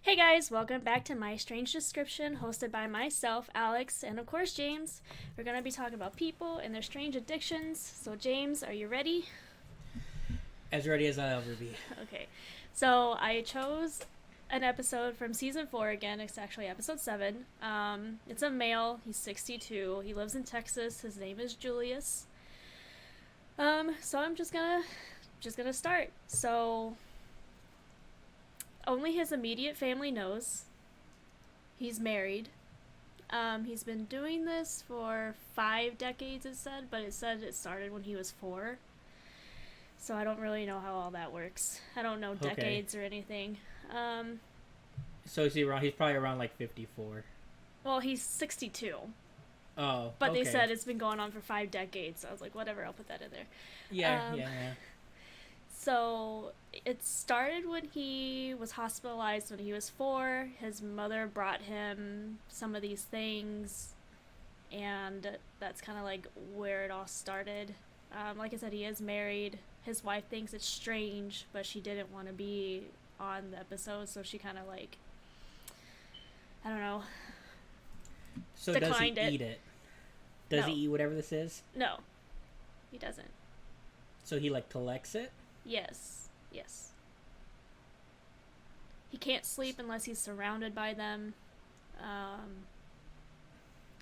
Hey guys, welcome back to My Strange Description, hosted by myself, Alex, and of course James. We're going to be talking about people and their strange addictions. So, James, are you ready? As ready as I'll ever be. Okay. So, I chose an episode from season 4 again. It's actually episode 7. It's a male. He's 62. He lives in Texas. His name is Julius. So I'm just gonna start. So only his immediate family knows. He's married. He's been doing this for 5 decades, it said, but it said it started when he was 4. So I don't really know how all that works. I don't know decades or anything. So is he around? He's probably around like 54. Well, he's 62. Oh, But okay. they said it's been going on for 5 decades. So I was like, whatever, I'll put that in there. Yeah. So it started when he was hospitalized when he was 4. His mother brought him some of these things, and that's kind of like where it all started. Like I said, he is married. His wife thinks it's strange, but she didn't want to be on the episode, so she kind of like, I don't know. So Declined does he it. eat it? Does No. he eat whatever this is? No, he doesn't. So he like collects it? Yes. He can't sleep unless he's surrounded by them.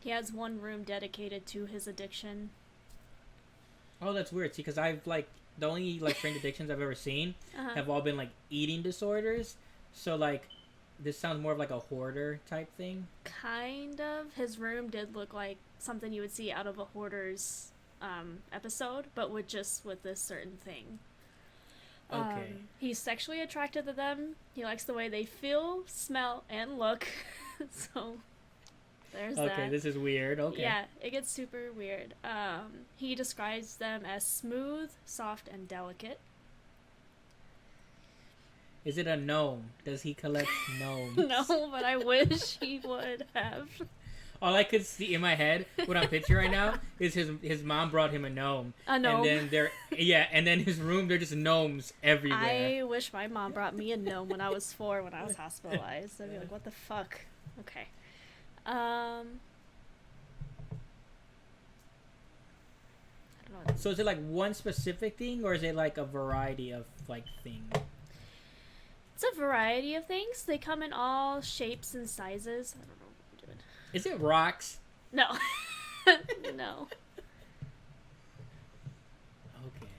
He has one room dedicated to his addiction. Oh, that's weird. See, because I've like the only like strange addictions I've ever seen Uh-huh. have all been like eating disorders. So like this sounds more of like a hoarder type thing. Kind of. His room did look like something you would see out of a Hoarders episode, but with this certain thing. Okay. He's sexually attracted to them. He likes the way they feel, smell, and look. So there's that. Okay, this is weird. Okay. Yeah, it gets super weird. He describes them as smooth, soft, and delicate. Is it a gnome? Does he collect gnomes? No, but I wish he would have. All I could see in my head, what I'm picturing right now, is his mom brought him a gnome. A gnome. And then and then his room, they're just gnomes everywhere. I wish my mom brought me a gnome when I was 4 when I was hospitalized. I'd be like, what the fuck? Okay. I don't know. So is it like one specific thing, or is it like a variety of like things? It's a variety of things. They come in all shapes and sizes. I don't know what I'm doing. Is it rocks? No. No. Okay.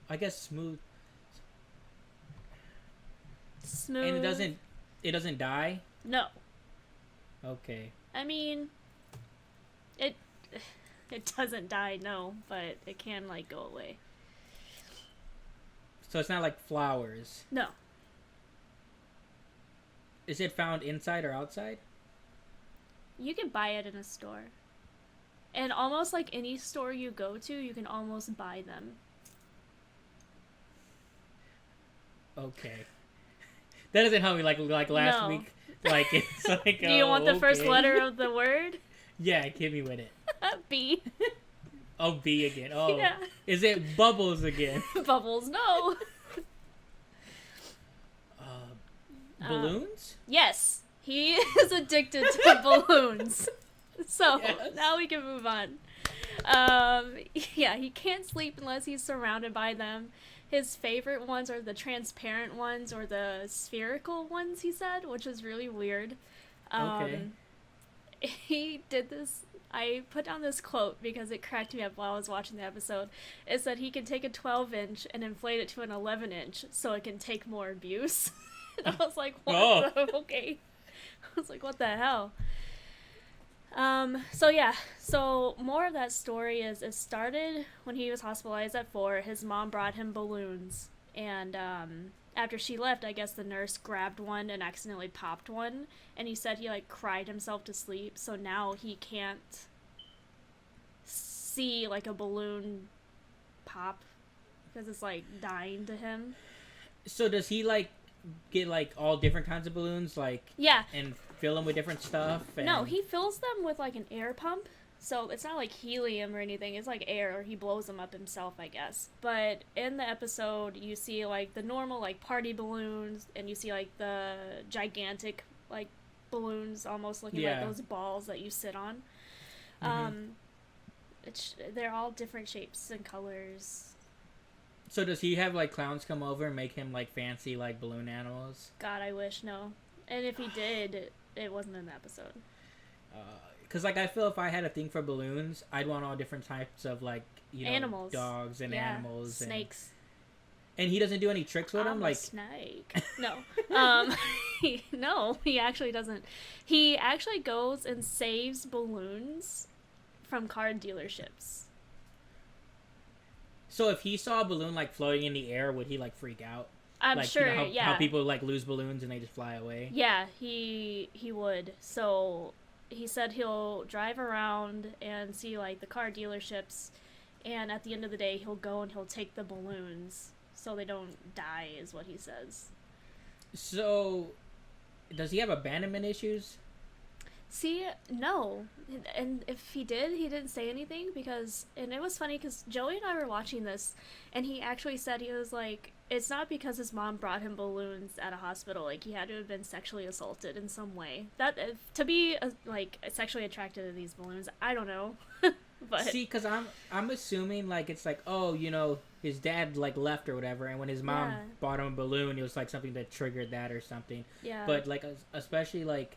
I guess smooth. Smooth. And it doesn't die? No. Okay. I mean, it doesn't die, no, but it can like go away. So it's not like flowers. No. Is it found inside or outside? You can buy it in a store. And almost like any store you go to, you can almost buy them. Okay. That doesn't help me like last No. week. Like it's like Do you want the first okay. letter of the word? Yeah, hit me with it. B. Oh, B again. Oh. Yeah. Is it bubbles again? Bubbles, no. Balloons? Yes. He is addicted to balloons. So, Yes. now we can move on. Yeah, he can't sleep unless he's surrounded by them. His favorite ones are the transparent ones or the spherical ones, he said, which is really weird. Okay. He did this. I put down this quote because it cracked me up while I was watching the episode. It said he can take a 12-inch and inflate it to an 11-inch so it can take more abuse. And I was like, what the, okay. I was like, what the hell? So more of that story is it started when he was hospitalized at 4. His mom brought him balloons, and after she left, I guess the nurse grabbed one and accidentally popped one, and he said he like cried himself to sleep, so now he can't see like a balloon pop because it's like dying to him. So does he like get like all different kinds of balloons, like Yeah. and fill them with different stuff? And... No, he fills them with like an air pump. So it's not like helium or anything. It's like air, or he blows them up himself, I guess. But in the episode, you see like the normal like party balloons, and you see like the gigantic like balloons, almost looking like Yeah. those balls that you sit on. Hmm. Um, they're all different shapes and colors. So does he have like clowns come over and make him like fancy like balloon animals? God, I wish no. And if he did, it wasn't in the episode. Because like I feel if I had a thing for balloons, I'd want all different types of like Animals. dogs and Yeah, animals snakes. and he doesn't do any tricks with them I'm a like snake. No. No, he actually doesn't. He actually goes and saves balloons from car dealerships. so if he saw a balloon like floating in the air would he like freak out? I'm Like sure, how, yeah. how people like lose balloons and they just fly away. Yeah, he would. So he said he'll drive around and see like the car dealerships, and at the end of the day he'll go and he'll take the balloons so they don't die, is what he says. So does he have abandonment issues? See, no. And if he did, he didn't say anything because, and it was funny because Joey and I were watching this, and he actually said, he was like, it's not because his mom brought him balloons at a hospital. Like, he had to have been sexually assaulted in some way. That, to be, like, sexually attracted to these balloons, I don't know. But, See, because I'm assuming like it's like, oh, his dad like left or whatever, and when his mom Yeah. bought him a balloon, it was like something that triggered that or something. yeah. But like especially like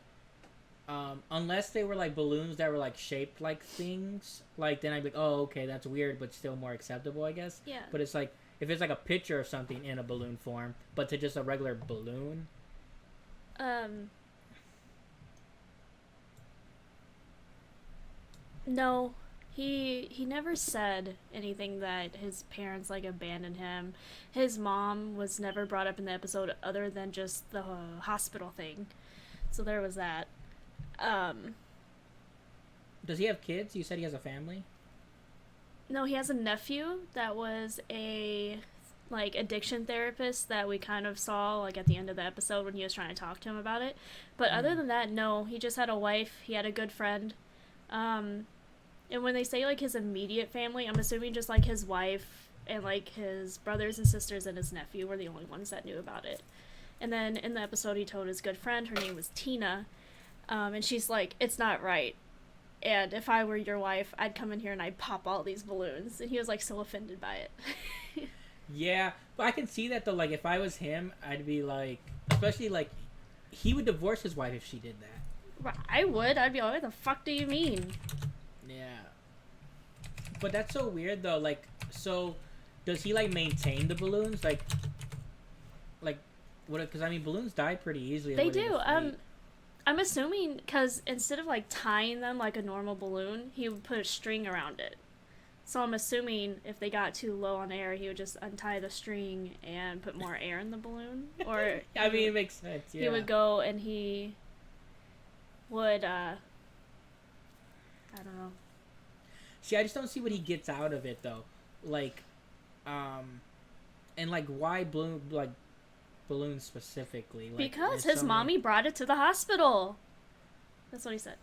unless they were like balloons that were like shaped like things, like then I'd be like, oh, okay, that's weird, but still more acceptable, I guess. Yeah. But it's like if it's like a picture of something in a balloon form, but to just a regular balloon. No, he never said anything that his parents like abandoned him. His mom was never brought up in the episode other than just the hospital thing. So there was that. Um, Does he have kids? You said he has a family. no, he has a nephew that was a like addiction therapist that we kind of saw like at the end of the episode when he was trying to talk to him about it. But other than that, no, he just had a wife, he had a good friend. Um, and when they say like his immediate family, I'm assuming just like his wife and like his brothers and sisters and his nephew were the only ones that knew about it. And then in the episode, he told his good friend, her name was Tina, and she's like, "It's not right. And if I were your wife, I'd come in here and I'd pop all these balloons." And he was like so offended by it. Yeah, but I can see that though. Like if I was him, I'd be like, especially like he would divorce his wife if she did that. I would. I'd be like, "What the fuck do you mean?" Yeah. But that's so weird though. Like, so does he like maintain the balloons? Like, what? Because I mean, balloons die pretty easily. They when do. deflate. I'm assuming because instead of like tying them like a normal balloon, he would put a string around it. So I'm assuming if they got too low on air, he would just untie the string and put more air in the balloon. Or I mean, it makes sense. Yeah. he would go and he would I don't know. See, I just don't see what he gets out of it though. Like, and like why balloons specifically? Like, Because there's his so many- mommy brought it to the hospital. That's what he said.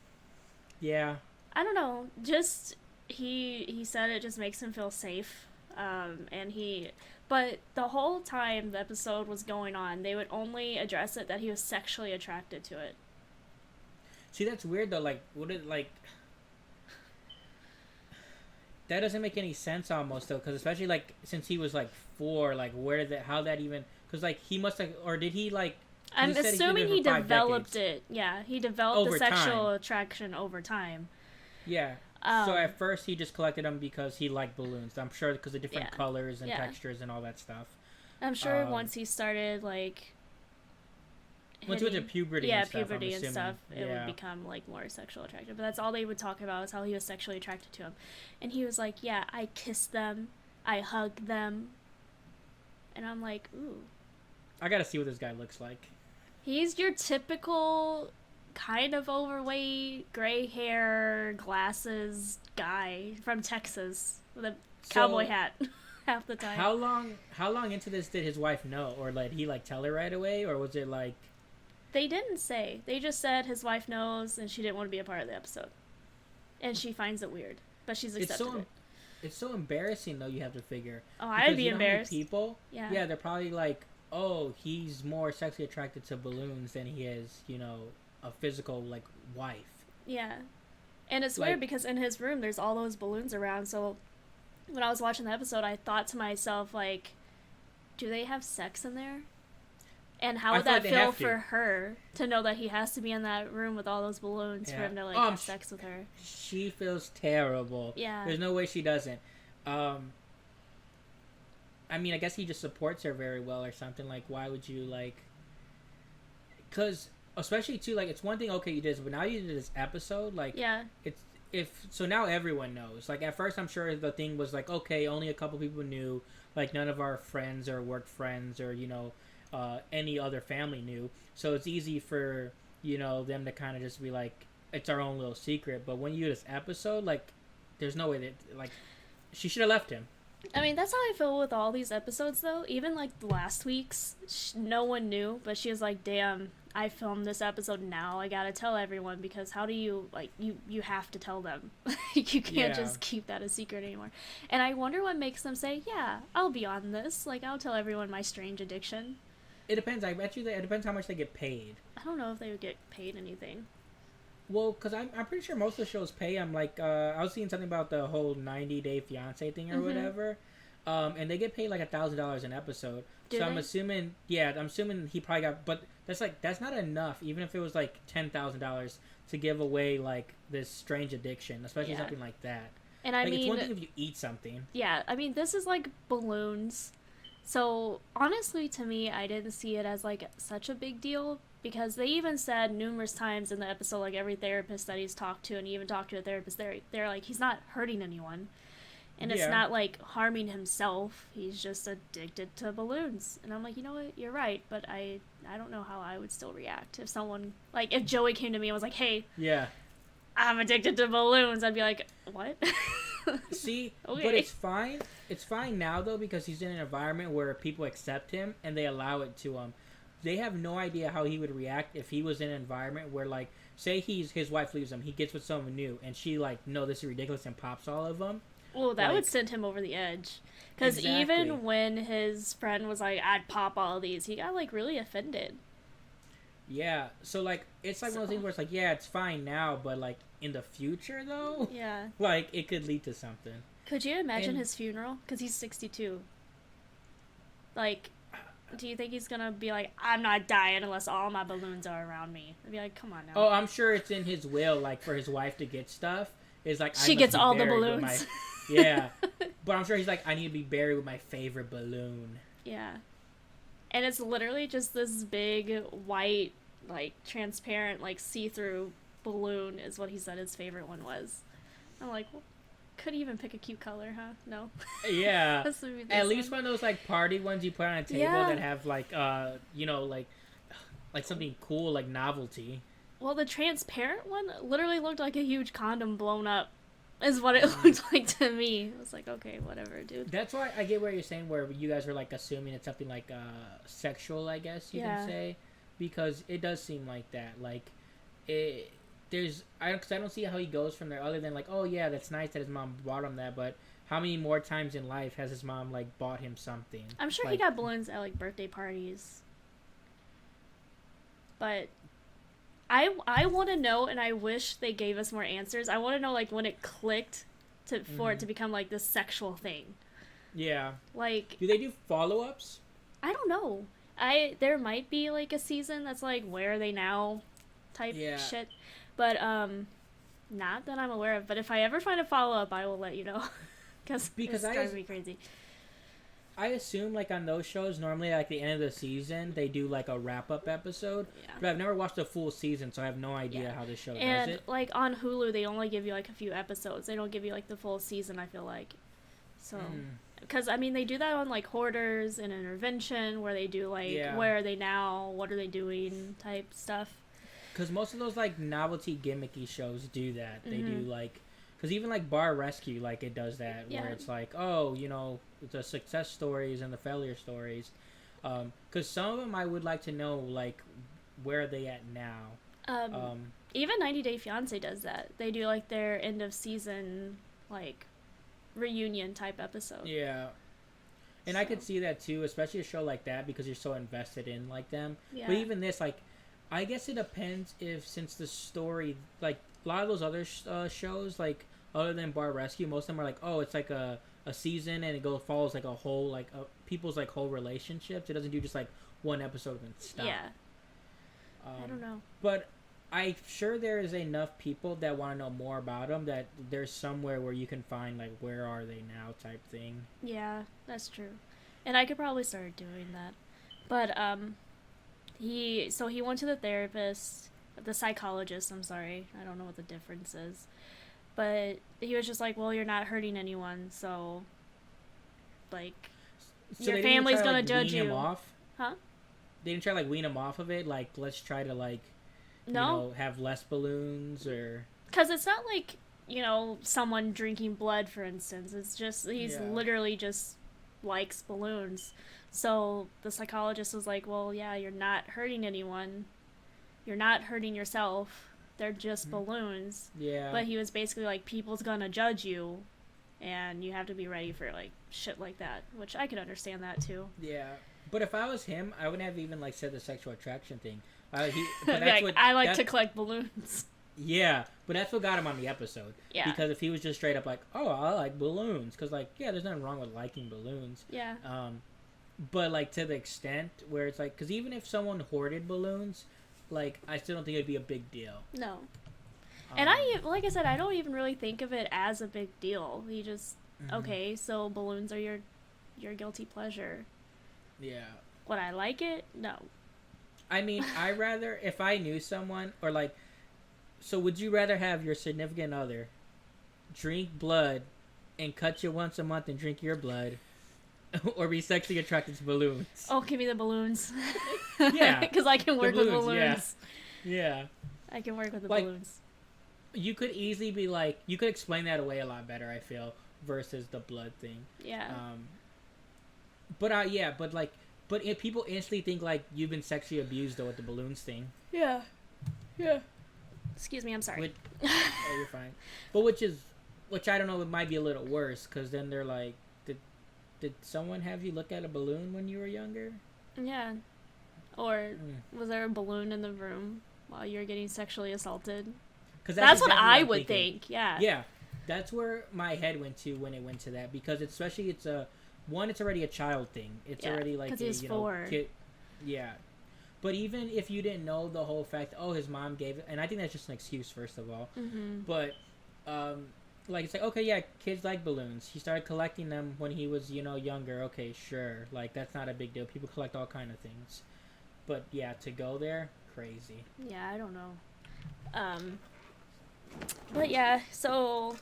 Yeah. I don't know. Just he said it just makes him feel safe. But the whole time the episode was going on, they would only address it that he was sexually attracted to it. See, that's weird though. Like, would it like? That doesn't make any sense almost though, because especially like since he was like 4, like where did that, how that even? Because like he must have, or did he like? I'm said he did assuming it for he 5 developed decades. it. Yeah, he developed Over the sexual time. attraction over time. Yeah. So at first he just collected them because he liked balloons. I'm sure because of different Yeah. colors and Yeah. textures and all that stuff. I'm sure um, once he started like Once he went to hitting- puberty yeah, and stuff, I'm puberty and assuming. stuff, it Yeah. would become like more sexual attracted. But that's all they would talk about is how he was sexually attracted to him, and he was like, "Yeah, I kissed them, I hugged them," and I'm like, "Ooh, I gotta see what this guy looks like. he's your typical kind of overweight, gray hair, glasses guy from Texas with a cowboy So, hat half the time." How long into this did his wife know, or did he like tell her right away, or was it like? They didn't say. They just said his wife knows, and she didn't want to be a part of the episode. and she finds it weird, but she's It's accepted so it. it's so embarrassing though. You have to figure Oh, I'd because be you know how many embarrassed. people. Yeah. Yeah, they're probably like, oh, he's more sexually attracted to balloons than he is, a physical like wife. Yeah. And it's Like, weird because in his room there's all those balloons around. So when I was watching the episode, I thought to myself like, do they have sex in there? And how I would feel like that they feel have to. for her to know that he has to be in that room with all those balloons for Yeah. him to like Oh, have sex with her? She feels terrible. Yeah. There's no way she doesn't. I mean, I guess he just supports her very well or something. Like, why would you like? Because especially too, like, it's one thing. Okay, you did this, but now you did this episode. Like, Yeah. it's if so now everyone knows. Like, at first, I'm sure the thing was like, okay, only a couple people knew. Like, none of our friends or work friends or any other family knew. So it's easy for them to kind of just be like, it's our own little secret. But when you do this episode, like, there's no way that like she should have left him. I mean, that's how I feel with all these episodes, though. Even like last week's, no one knew, but she was like, "Damn, I filmed this episode now. I gotta tell everyone because how do you like you have to tell them. You can't Yeah. just keep that a secret anymore." And I wonder what makes them say, "Yeah, I'll be on this. Like, I'll tell everyone my strange addiction." It depends. I bet you that it depends how much they get paid. I don't know if they would get paid anything. Well, because I'm pretty sure most of the shows pay. I'm like, I was seeing something about the whole 90-day fiance thing or Mhm. whatever, and they get paid like $1,000 an episode. Do So I'm they? assuming, I'm assuming he probably got, but that's not enough. Even if it was like $10,000 to give away like this strange addiction, especially Yeah. something like that. And I Like, it's one mean, thing if you eat something. yeah, I mean, this is like balloons. So, honestly, to me, I didn't see it as like such a big deal because they even said numerous times in the episode, like every therapist that he's talked to, and he even talked to a therapist, they're like, he's not hurting anyone. And it's Yeah. not like harming himself. He's just addicted to balloons. And I'm like, you know what? You're right. But I don't know how I would still react if someone, like, if Joey came to me and was like, hey, Yeah. I'm addicted to balloons. I'd be like, what? See, Okay. but it's fine. It's fine now though because he's in an environment where people accept him and they allow it to him. They have no idea how he would react if he was in an environment where, like, say his wife leaves him, he gets with someone new, and she like, no, this is ridiculous, and pops all of them. Well, that Like- would send him over the edge. Because Exactly. even when his friend was like, I'd pop all of these, he got, like, really offended. Yeah. So like, it's like one of those things where it's like, yeah, it's fine now, but like in the future though, Yeah. like it could lead to something. Could you imagine And- his funeral? Because he's 62. Like, do you think he's gonna be like, I'm not dying unless all my balloons are around me? I'd be like, come on now. Oh, I'm sure it's in his will, like for his wife to get stuff. Is like I She must gets be all the buried with balloons. Yeah, but I'm sure he's like, I need to be buried with my favorite balloon. Yeah. And it's literally just this big, white, like, transparent, like, see-through balloon is what he said his favorite one was. I'm like, well, could even pick a cute color, huh? No. Yeah. This would be this At least one. one of those like party ones you put on a table Yeah. that have like like something cool like novelty. Well, the transparent one literally looked like a huge condom blown up, is what it looked like to me. I was like, okay, whatever, dude. That's why I get what you're saying, where you guys are like assuming it's something like sexual, I guess you Yeah. can say, because it does seem like that. Like because I don't see how he goes from there other than like, oh yeah, that's nice that his mom bought him that, but how many more times in life has his mom like bought him something? I'm sure he Like, got balloons at, like, birthday parties. But I want to know, and I wish they gave us more answers. I want to know, like, when it clicked for it to become, like, this sexual thing. Yeah. Like, Do they do follow-ups? I don't know. There might be, like, a season that's like, where are they now type Yeah. shit. But not that I'm aware of. But if I ever find a follow-up, I will let you know. Because Because it's driving me crazy. I assume like on those shows normally like the end of the season they do like a wrap-up episode. Yeah. But I've never watched a full season, so I have no idea Yeah. how this show does And it. like on Hulu, they only give you like a few episodes. They don't give you like the full season. I feel like, so because I mean they do that on like Hoarders and Intervention, where they do like Yeah. where are they now, what are they doing type stuff. Because most of those like novelty gimmicky shows do that. They do Mhm. like, because even like Bar Rescue, like it does that Yeah. where it's like, oh, the success stories and the failure stories. Because some of them I would like to know like where are they at now. Even 90 Day Fiance does that. They do like their end of season like reunion type episode. Yeah. And I could see that too, especially a show like that because you're so invested in like them. Yeah. But even this, like, I guess it depends if since the story, like a lot of those other shows, like other than Bar Rescue, most of them are like, oh, it's like a season and it follows like a whole like people's like whole relationships. It doesn't do just like one episode and stop. Yeah. I don't know. But I'm sure there is enough people that want to know more about them that there's somewhere where you can find like where are they now type thing. Yeah, that's true. And I could probably start doing that. But he went to the therapist, the psychologist, I'm sorry. I don't know what the difference is. But he was just like, "Well, you're not hurting anyone, so like So your they didn't family's try to, gonna like, judge wean him you." off? Huh? They didn't try to like wean him off of it. Like let's try to like you No, know have less balloons or because it's not like someone drinking blood, for instance. It's just he's Yeah. literally just likes balloons. So the psychologist was like, "Well, yeah, you're not hurting anyone. You're not hurting yourself. They're just balloons." yeah. But he was basically like, "People's gonna judge you, and you have to be ready for like shit like that," which I could understand that too. Yeah, but if I was him, I wouldn't have even like said the sexual attraction thing. But Like, that's what I like that- to collect balloons. Yeah, but that's what got him on the episode. Yeah. Because if he was just straight up like, "Oh, I like balloons," because like, yeah, there's nothing wrong with liking balloons. Yeah. But like to the extent where it's like, because even if someone hoarded balloons, like I still don't think it'd be a big deal. No. And like I said, I don't even really think of it as a big deal. You just okay, so balloons are your guilty pleasure. Yeah. Would I like it? No. I mean, I rather if I knew someone or like, so would you rather have your significant other drink blood and cut you once a month and drink your blood, or be sexually attracted to balloons? Oh, give me the balloons. Yeah. Because I can work with balloons, yeah. balloons. Yeah. I can work with the Like, balloons. You could easily be like, you could explain that away a lot better, I feel, versus the blood thing. Yeah. But yeah, but if people instantly think like you've been sexually abused though with the balloons thing. Yeah. Yeah. Excuse me, I'm sorry. Which, oh, you're fine. But which I don't know, it might be a little worse because then they're like, did someone have you look at a balloon when you were younger? Yeah. Or was there a balloon in the room while you were getting sexually assaulted? Because That's what I would think. Yeah. Yeah, that's where my head went to when it went to that because especially it's already a child thing. It's Yeah, already like 'cause he's 4. kid. Yeah. But even if you didn't know the whole fact, oh, his mom gave it, and I think that's just an excuse, first of all. Mm-hmm. But, like, it's like, okay, yeah, kids like balloons. He started collecting them when he was, younger. Okay, sure. Like, that's not a big deal. People collect all kind of things. But, yeah, to go there, crazy. Yeah, I don't know. But yeah, so...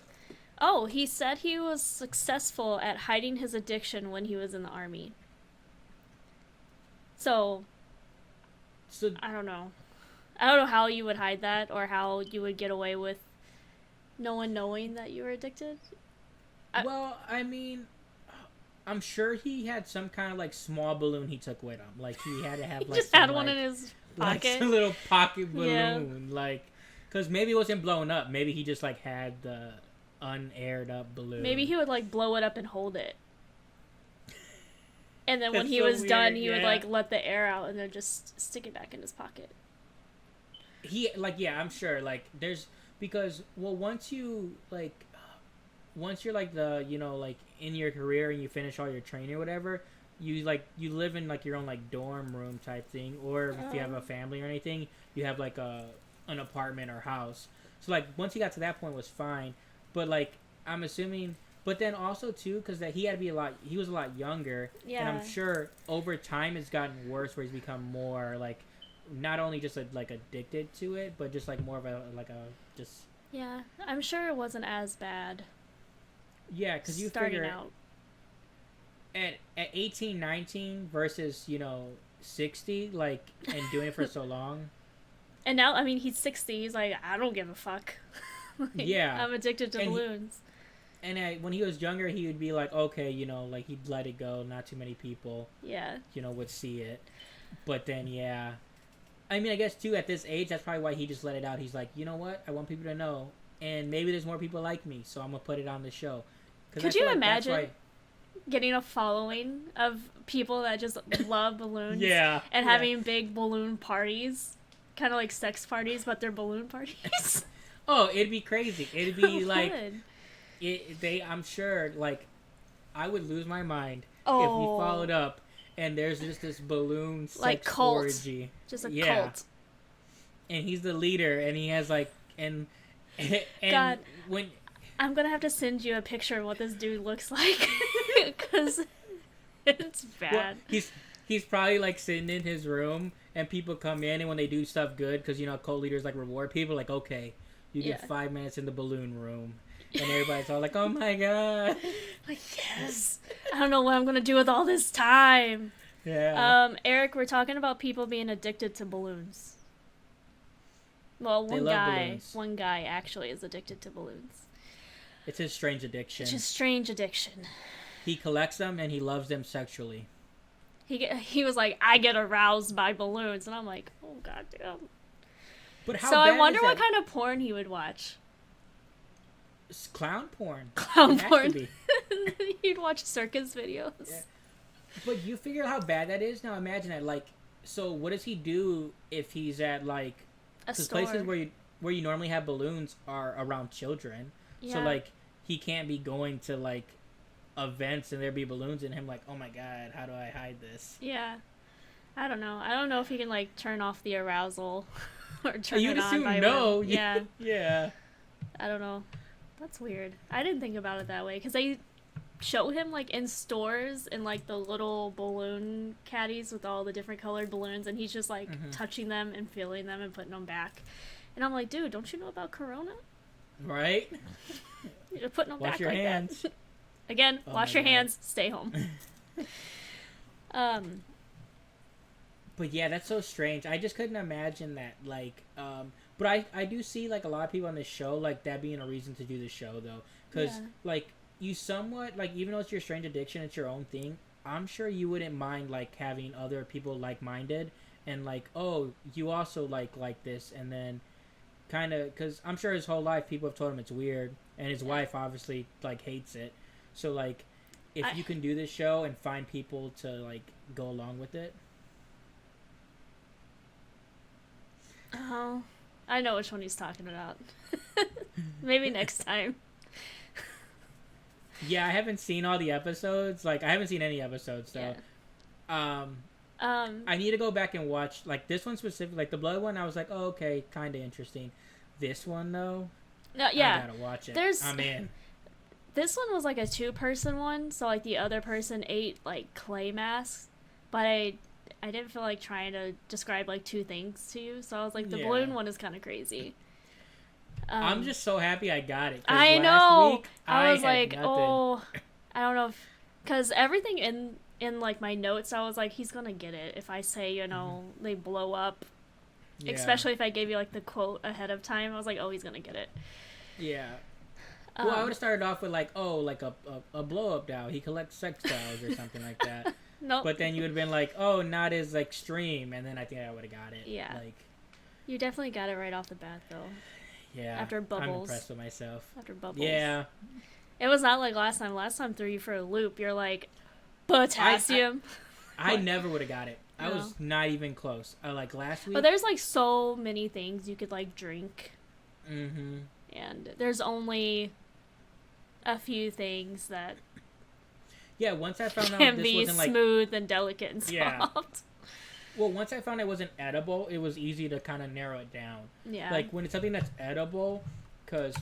Oh, he said he was successful at hiding his addiction when he was in the army. So... So, I don't know. I don't know how you would hide that or how you would get away with no one knowing that you were addicted. well, I mean, I'm sure he had some kind of, like, small balloon he took with him. Like, he had to have, He like, just some, had one like, in his like pocket. some little pocket Yeah. balloon. Like, because maybe it wasn't blown up. Maybe he just, like, had the unaired up balloon. Maybe he would like blow it up and hold it. And then when That's he so was done, weird, he would yeah. like let the air out and then just stick it back in his pocket. He, like, yeah, I'm sure. Like, there's, because, well, once you're, like, like, in your career and you finish all your training or whatever, you live in, like, your own, like, dorm room type thing. Or if you have a family or anything, you have, like, an apartment or house. So, like, once he got to that point, it was fine. But, like, I'm assuming, but then also, too, because that he was a lot younger. Yeah. And I'm sure over time it's gotten worse where he's become more, like, not only just, like, addicted to it, but just, like, more of just... Yeah, I'm sure it wasn't as bad. Yeah, because you starting figure out. at 18, 19 versus, 60, like, and doing it for so long. And now, I mean, he's 60. He's like, I don't give a fuck. Like, Yeah. I'm addicted to And balloons. And when he was younger, he would be like, okay, like, he'd let it go. Not too many people, Yeah. would see it. But then, yeah. I mean, I guess too at this age, that's probably why he just let it out. He's like, you know what? I want people to know, and maybe there's more people like me, so I'm gonna put it on the show. Could you imagine getting a following of people that just love balloons? Yeah. And having big balloon parties, kind of like sex parties, but they're balloon parties. Oh, it'd be crazy. It'd be like Good. I'm sure, like, I would lose my mind if we Oh, followed up and there's just this balloon sex like cult. orgy. Just a Yeah. cult. And he's the leader, and he has like and God. when I'm gonna have to send you a picture of what this dude looks like, because it's well, bad. he's probably like sitting in his room, and people come in, and when they do stuff good, because you know cult leaders like reward people, like okay, you get Yeah. 5 minutes in the balloon room, and everybody's all like, oh my god, Like, yes. I don't know what I'm gonna do with all this time. yeah. Eric, we're talking about people being addicted to balloons. Well, They love one balloons. guy actually is addicted to balloons. It's his strange addiction. It's a strange addiction. He collects them and he loves them sexually. He was like, I get aroused by balloons, and I'm like, oh goddamn. But how So bad I wonder is what that? kind of porn he would watch. It's clown porn. Clown It has to porn. be. He'd watch circus videos. Yeah. But you figure out how bad that is? Now imagine that. Like, so what does he do if he's at like? A Because store. places where you normally have balloons are around children. Yeah. So like he can't be going to like events and there be balloons in him. Like, oh my god, how do I hide this? Yeah. I don't know. I don't know if he can like turn off the arousal or turn You'd it on assume by no. whim. Yeah. Yeah. I don't know. That's weird. I didn't think about it that way because they show him like in stores in like the little balloon caddies with all the different colored balloons, and he's just like Mhm. touching them and feeling them and putting them back. And I'm like, dude, don't you know about Corona? Right. You're putting them Wash back your like hands. that. Again, Oh wash my your God. hands. Stay home. But yeah, that's so strange. I just couldn't imagine that. Like, but I do see like a lot of people on this show like that being a reason to do the show though, because Yeah. like you somewhat like even though it's your strange addiction, it's your own thing. I'm sure you wouldn't mind like having other people like minded and like oh you also like this and then kind of because I'm sure his whole life people have told him it's weird and his wife obviously like hates it. So like if you can do this show and find people to like go along with it. Oh, I know which one he's talking about. Maybe next time. Yeah, I haven't seen all the episodes. Like, I haven't seen any episodes, so. Yeah. I need to go back and watch, like, this one specifically. Like, the blood one, I was like, oh, okay, kind of interesting. This one, though, No, yeah. I gotta watch it. There's- I'm in. This one was like a 2-person one, so like the other person ate like clay masks, but I didn't feel like trying to describe like 2 things to you, so I was like the Yeah. balloon one is kind of crazy. I'm just so happy I got it. 'Cause I last know. week, I was had like, nothing. oh, I don't know if because everything in like my notes, I was like, he's gonna get it if I say they blow up. Yeah. Especially if I gave you like the quote ahead of time, I was like, oh, he's gonna get it. Yeah. Well, I would have started off with, like, oh, like a blow-up doll. He collects sex dolls or something like that. Nope. But then you would have been like, oh, not as extreme. And then I think I would have got it. Yeah. Like, You definitely got it right off the bat, though. yeah. After I'm Bubbles. impressed with myself. After Bubbles. Yeah. It was not like last time. Last time threw you for a loop. You're like, potassium. I never would have got it. I No. was not even close. Like last week. But there's like so many things you could like drink, Mm-hmm. and there's only a few things that Yeah, once I found out can this be wasn't like smooth and delicate and soft. Yeah. well, once I found it wasn't edible, it was easy to kind of narrow it down. Yeah. Like when it's something that's edible, because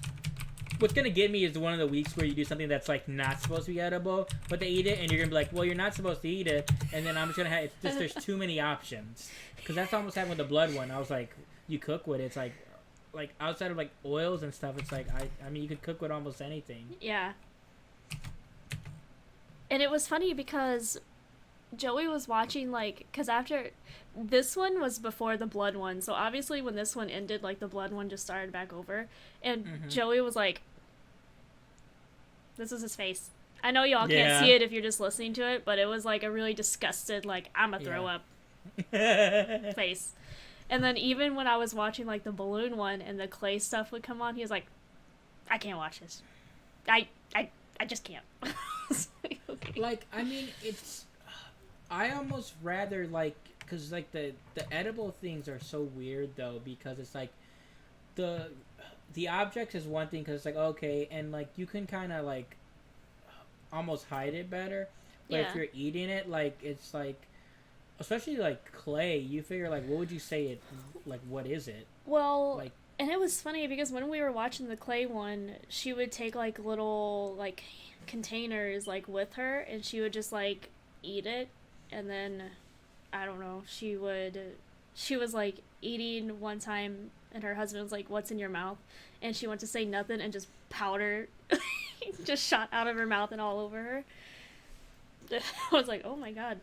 what's gonna get me is one of the weeks where you do something that's like not supposed to be edible, but they eat it, and you're gonna be like, well, you're not supposed to eat it, and then I'm just gonna have it's just there's too many options. Because that's almost happened with the blood one. I was like, you cook with it, it's like outside of like oils and stuff, it's like I mean you could cook with almost anything. Yeah. And it was funny because Joey was watching, like, because after this one was before the blood one, so obviously when this one ended, like, the blood one just started back over, and Mhm. Joey was like, this is his face. I know y'all Yeah. can't see it if you're just listening to it, but it was like a really disgusted, like, I'm gonna throw Yeah. up face. And then even when I was watching like the balloon one and the clay stuff would come on, he was like, I can't watch this. I just can't. Okay. Like, I mean, it's. I almost rather, like, because, like, the edible things are so weird, though, because it's like. The objects is one thing, because it's like, okay, and, like, you can kind of, like, almost hide it better. But Yeah. if you're eating it, like, it's like. Especially, like, clay, you figure, like, what would you say it. Like, what is it? Well, Like. and it was funny because when we were watching the clay one, she would take like little like containers like with her and she would just like eat it and then I don't know, she was like eating one time and her husband was like, "What's in your mouth?" And she went to say nothing and just powder just shot out of her mouth and all over her. I was like, "Oh my god."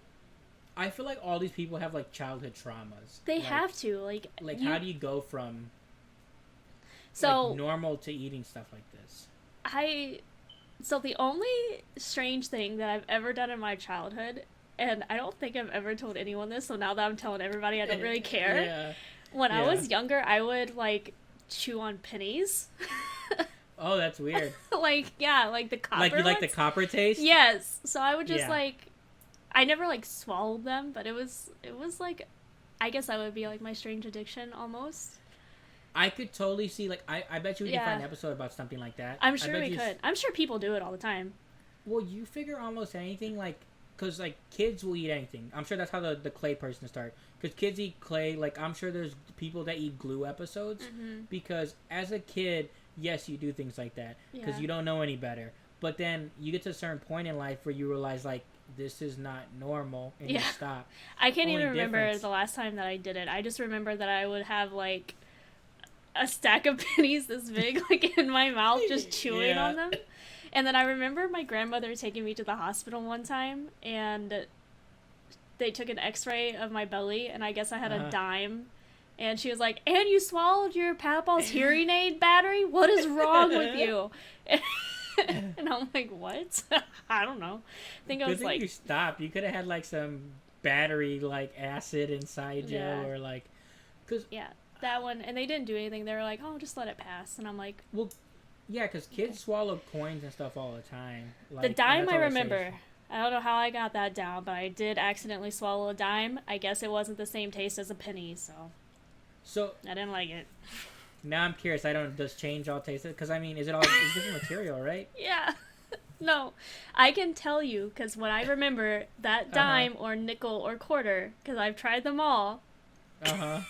I feel like all these people have, like, childhood traumas. They like, have to like how do you go from so like normal to eating stuff like this? So the only strange thing that I've ever done in my childhood, and I don't think I've ever told anyone this, so now that I'm telling everybody, I don't really care. Yeah. When I Yeah. was younger, I would like chew on pennies. Oh, that's weird. Like, yeah, like the copper Like you like the ones. copper taste? Yes. So I would just Yeah. like, I never like swallowed them, but it was like, I guess that would be like my strange addiction almost. I could totally see, like, I bet you we could Yeah. find an episode about something like that. I'm I sure bet we you could. I'm sure people do it all the time. Well, you figure almost anything, like, because, like, kids will eat anything. I'm sure that's how the clay person started. Because kids eat clay, like, I'm sure there's people that eat glue episodes. Mm-hmm. Because as a kid, yes, you do things like that. Because Yeah. you don't know any better. But then you get to a certain point in life where you realize, like, this is not normal, and you Yeah. stop. I can't Only even remember difference- the last time that I did it. I just remember that I would have like a stack of pennies this big, like in my mouth, just chewing Yeah. on them. And then I remember my grandmother taking me to the hospital one time, and they took an X-ray of my belly, and I guess I had a Uh-huh. dime. And she was like, "And you swallowed your Papa's hearing aid battery? What is wrong with you?" And I'm like, "What?" I don't know. I think I Good was thing like, you stopped. You could have had, like, some battery, like, acid inside you, Yeah. or, like... Because, yeah, that one. And they didn't do anything. They were like, "Oh, just let it pass." And I'm like, yeah, because kids swallow coins and stuff all the time. Like, the and dime that's I all it remember. says. I don't know how I got that down, but I did accidentally swallow a dime. I guess it wasn't the same taste as a penny, so So, I didn't like it. now I'm curious. Does change all taste it? Because, I mean, is it all... It's different material, right? Yeah. No, I can tell you, because when I remember that dime or nickel or quarter, because I've tried them all, Uh-huh.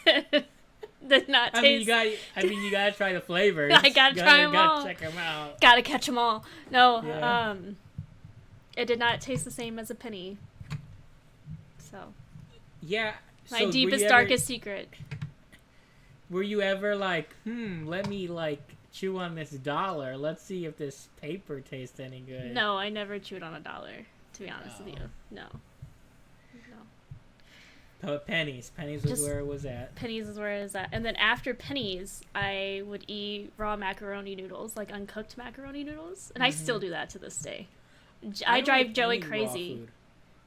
did not I mean, taste... you gotta try the flavors. I gotta try 'em all. Gotta check them out. Gotta catch them all. No, Yeah. it did not taste the same as a penny. So, Yeah. my so were deepest, you ever- darkest secret. Were you ever like, let me, like, chew on this dollar. Let's see if this paper tastes any good. No, I never chewed on a dollar, to be honest with you. No. But pennies. Pennies was Just- where it was at. Pennies is where it is at. And then after pennies, I would eat raw macaroni noodles, like uncooked macaroni noodles. And I still do that to this day. I don't drive like Joey any raw crazy. food.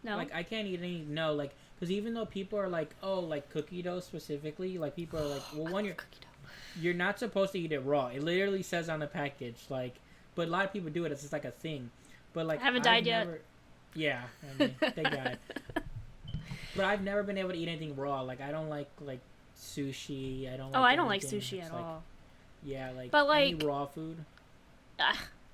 No? Like, I can't eat any, no, like, because even though people are like, oh, like, cookie dough specifically, like, people are like, well, one, Cookie dough. you're not supposed to eat it raw. It literally says on the package, like, but a lot of people do it. It's just like a thing. But, like, I haven't I've died yet. never- Yeah, I mean, thank God. But I've never been able to eat anything raw. Like, I don't like sushi. I don't like Oh, I don't like anything sushi that's at like- all. Yeah, like, But, any like- raw food.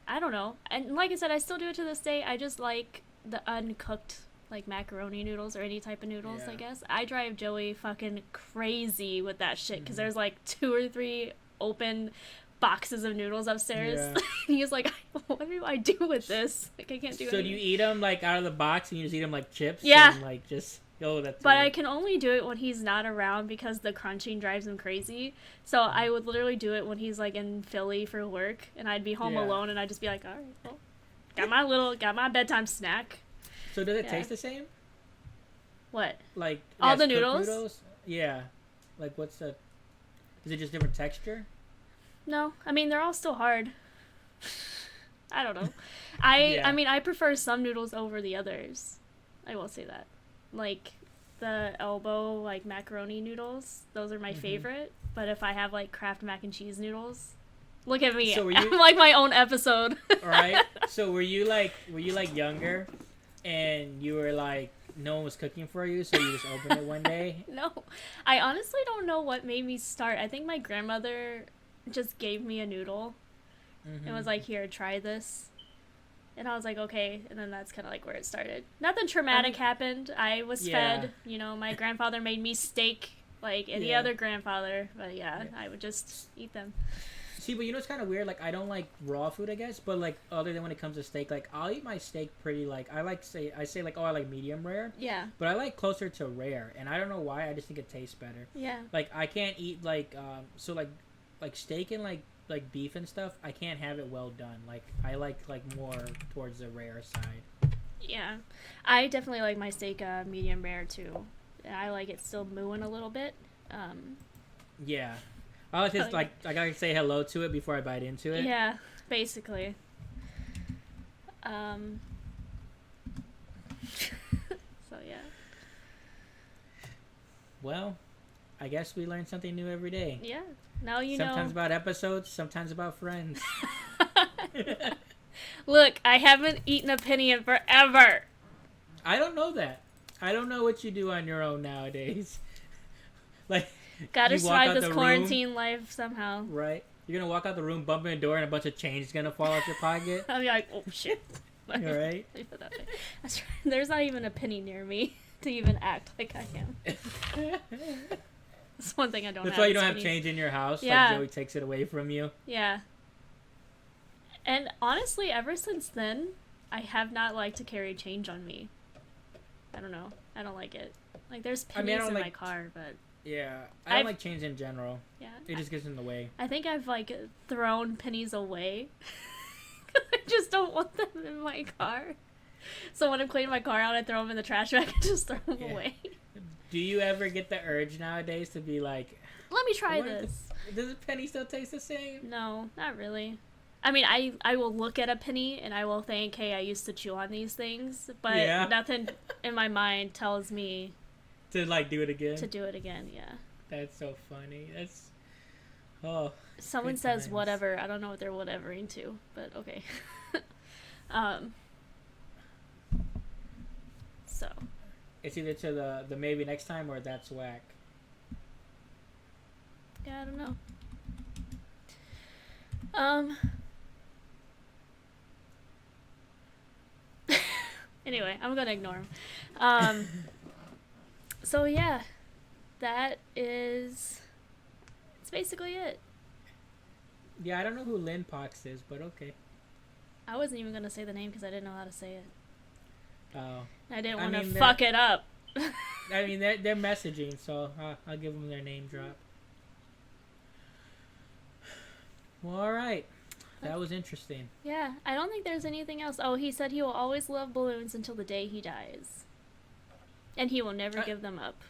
I don't know. And like I said, I still do it to this day. I just like the uncooked, like, macaroni noodles or any type of noodles, Yeah. I guess. I drive Joey fucking crazy with that shit because Mm-hmm. there's like 2 or 3 open boxes of noodles upstairs. Yeah. He's like, what do I do with this? Like, I can't do So do anything. you eat them, like, out of the box and you just eat them like chips? Yeah. And, like, just, oh, that's But I weird. can only do it when he's not around because the crunching drives him crazy. So I would literally do it when he's like in Philly for work, and I'd be home Yeah. alone, and I'd just be like, all right, well, got my bedtime snack. So does it yeah. taste the same? What? Like, All as the cooked noodles? Yeah. Like, what's the... Is it just different texture? No, I mean they're all still hard. I don't know. I Yeah. mean I prefer some noodles over the others. I will say that. Like the elbow like macaroni noodles. Those are my favorite. But if I have like Kraft mac and cheese noodles, look at me. So I'm like my own episode. All right. So were you like younger, and you were like no one was cooking for you, so you just opened it one day? No, I honestly don't know what made me start. I think my grandmother just gave me a noodle and was like, "Here, try this." And I was like, okay, and then that's kind of like where it started. Nothing traumatic happened. I was fed. You know, my grandfather made me steak like any other grandfather, but I would just eat them. See, but you know it's kind of weird. Like I don't like raw food, I guess, but like other than when it comes to steak, like I'll eat my steak pretty like I say like I like medium rare. Yeah. But I like closer to rare, and I don't know why. I just think it tastes better. Yeah. Like I can't eat like so like steak and like beef and stuff. I can't have it well done. Like I like more towards the rare side. Yeah, I definitely like my steak medium rare too. I like it still mooing a little bit. Yeah. I like just like I gotta say hello to it before I bite into it. Yeah, basically. So yeah. Well, I guess we learn something new every day. Yeah. Now you sometimes know. about episodes, sometimes about friends. Look, I haven't eaten a penny in forever. I don't know that. I don't know what you do on your own nowadays. Like. Gotta survive this quarantine life somehow. Right. You're gonna walk out the room, bump in the door, and a bunch of change is gonna fall out your pocket. I'll be like, oh shit. All right. That's right. There's not even a penny near me to even act like I am. That's one thing I don't have. That's why you don't pennies. have change in your house. Yeah. Like Joey takes it away from you. Yeah. And honestly, ever since then, I have not liked to carry change on me. I don't know. I don't like it. Like, there's pennies in my car, but... Yeah. I don't like change in general. Yeah. It just gets in the way. I think I've, like, thrown pennies away. I just don't want them in my car. So when I'm cleaning my car out, I throw them in the trash bag and just throw them away. Do you ever get the urge nowadays to be like... Let me try this. Does a penny still taste the same? No, not really. I mean, I will look at a penny and I will think, hey, I used to chew on these things. But nothing in my mind tells me... To, like, do it again? To do it again, yeah. That's so funny. That's... Oh. Someone says whatever. I don't know what they're whatevering to, but okay. So. It's either to the maybe next time or that's whack. Yeah, I don't know. Anyway, I'm gonna ignore him. So yeah, that is... It's basically it. Yeah, I don't know who Lynn Pox is, but okay. I wasn't even gonna say the name because I didn't know how to say it. Oh. I didn't want to fuck it up. I mean, they're messaging, so I'll give them their name drop. Well, all right. That was interesting. Yeah, I don't think there's anything else. Oh, he said he will always love balloons until the day he dies. And he will never give them up.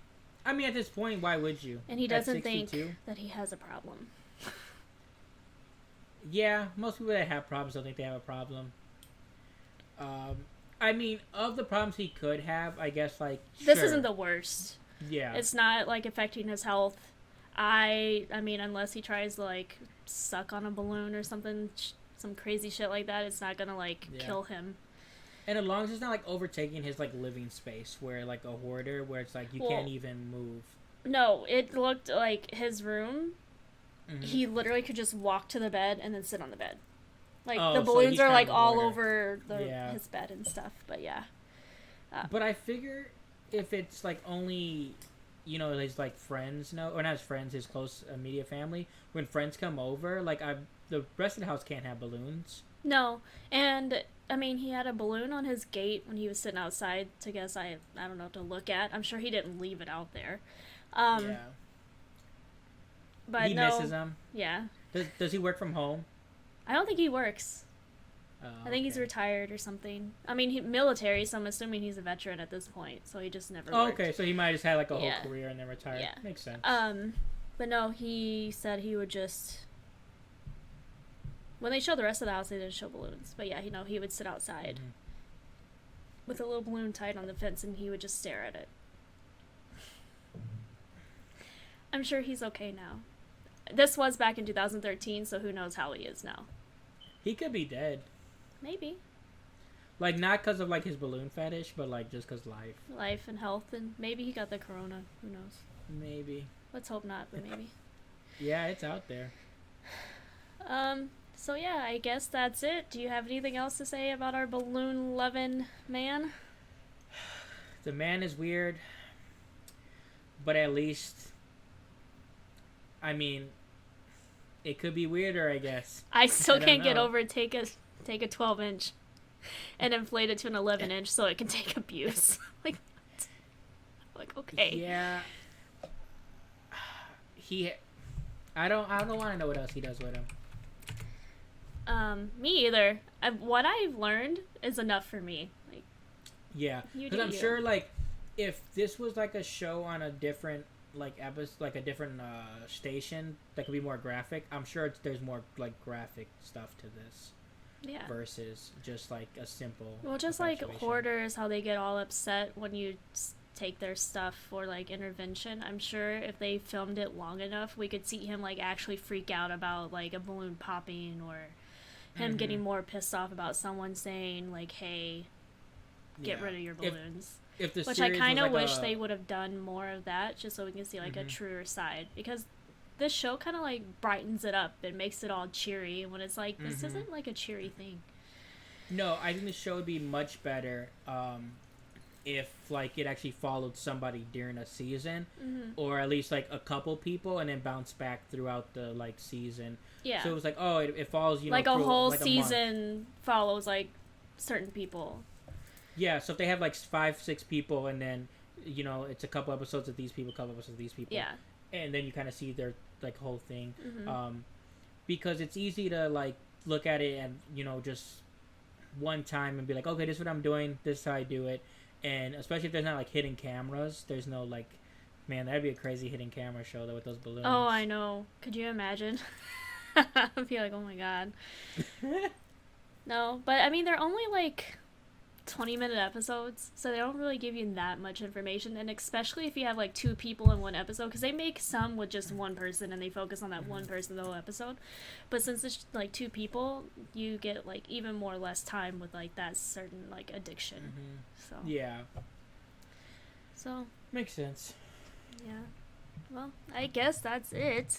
I mean, at this point, why would you? And he doesn't think that he has a problem. Yeah, most people that have problems don't think they have a problem. I mean, of the problems he could have, I guess, like, This isn't the worst. Yeah. It's not, like, affecting his health. I mean, unless he tries to, like, suck on a balloon or something, some crazy shit like that, it's not gonna, like, kill him. And as long as it's not, like, overtaking his, like, living space, where, like, a hoarder, where it's, like, you can't even move. No, it looked like his room, he literally could just walk to the bed and then sit on the bed. Like, the balloons are, like, all over his bed and stuff, but yeah. But I figure if it's, like, only, you know, his, like, friends know, or not his friends, his close immediate family, when friends come over, like, the rest of the house can't have balloons. No, and... I mean, he had a balloon on his gate when he was sitting outside to guess, I don't know, to look at. I'm sure he didn't leave it out there. Yeah. But he misses them? Yeah. Does he work from home? I don't think he works. Oh, I think he's retired or something. I mean, military, so I'm assuming he's a veteran at this point, so he just never worked. Okay, so he might have just had, like, a whole career and then retired. Yeah. Makes sense. But no, he said he would just... When they showed the rest of the house, they didn't show balloons. But yeah, you know, he would sit outside with a little balloon tied on the fence, and he would just stare at it. I'm sure he's okay now. This was back in 2013, so who knows how he is now. He could be dead. Maybe. Like, not because of, like, his balloon fetish, but, like, just because life. Life and health, and maybe he got the corona. Who knows? Maybe. Let's hope not, but maybe. Yeah, it's out there. So yeah, I guess that's it. Do you have anything else to say about our balloon-loving man? The man is weird, but at least, I mean, it could be weirder, I guess. I still I don't can't get know. over take a 12-inch and inflate it to an 11-inch so it can take abuse. like okay. Yeah. I don't want to know what else he does with him. Me either. What I've learned is enough for me. Like, Yeah, you because do I'm you. sure, like, if this was like a show on a different like episode, like a different station that could be more graphic, I'm sure there's more like graphic stuff to this Yeah. versus just like a simple. Well, just like infatuation. hoarders, how they get all upset when you take their stuff for like intervention. I'm sure if they filmed it long enough, we could see him like actually freak out about like a balloon popping or him getting more pissed off about someone saying like, "Hey, get Yeah. rid of your balloons." If the Which I series kind of was like wish a- they would have done more of that, just so we can see like a Mhm. truer side. Because this show kind of like brightens it up and makes it all cheery. When it's like this Mhm. isn't like a cheery thing. No, I think the show would be much better if like it actually followed somebody during a season, or at least like a couple people, and then bounced back throughout the like season. Yeah. So it was like, oh, it follows like know a through, whole like, a month. season follows like certain people. Yeah, so if they have like 5-6 people, and then it's a couple episodes of these people, couple episodes of these people, Yeah. and then you kind of see their like whole thing, Mm-hmm. because it's easy to like look at it and just one time and be like, okay, this is what I'm doing, this is how I do it, and especially if there's not like hidden cameras, there's no like, man, that'd be a crazy hidden camera show though with those balloons. Oh, I know. Could you imagine? I'd be like, oh my god. No, but I mean, they're only like 20-minute episodes, so they don't really give you that much information, and especially if you have like 2 people in one episode, because they make some with just one person and they focus on that one person the whole episode, but since it's like 2 people, you get like even more less time with like that certain like addiction. So Yeah, so makes sense. yeah, well, I guess that's it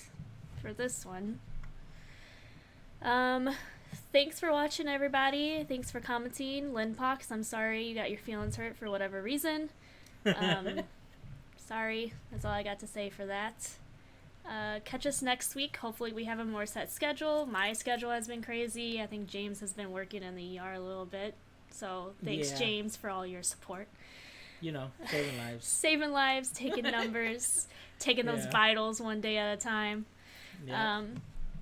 for this one. Thanks for watching, everybody. Thanks for commenting. Linpox, I'm sorry you got your feelings hurt for whatever reason. Sorry. That's all I got to say for that. Catch us next week. Hopefully we have a more set schedule. My schedule has been crazy. I think James has been working in the ER a little bit. So thanks, Yeah. James, for all your support. Saving lives. Saving lives, taking numbers, taking those Yeah. vitals one day at a time. Yeah.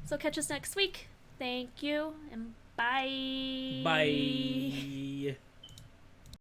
So catch us next week. Thank you, and bye. Bye.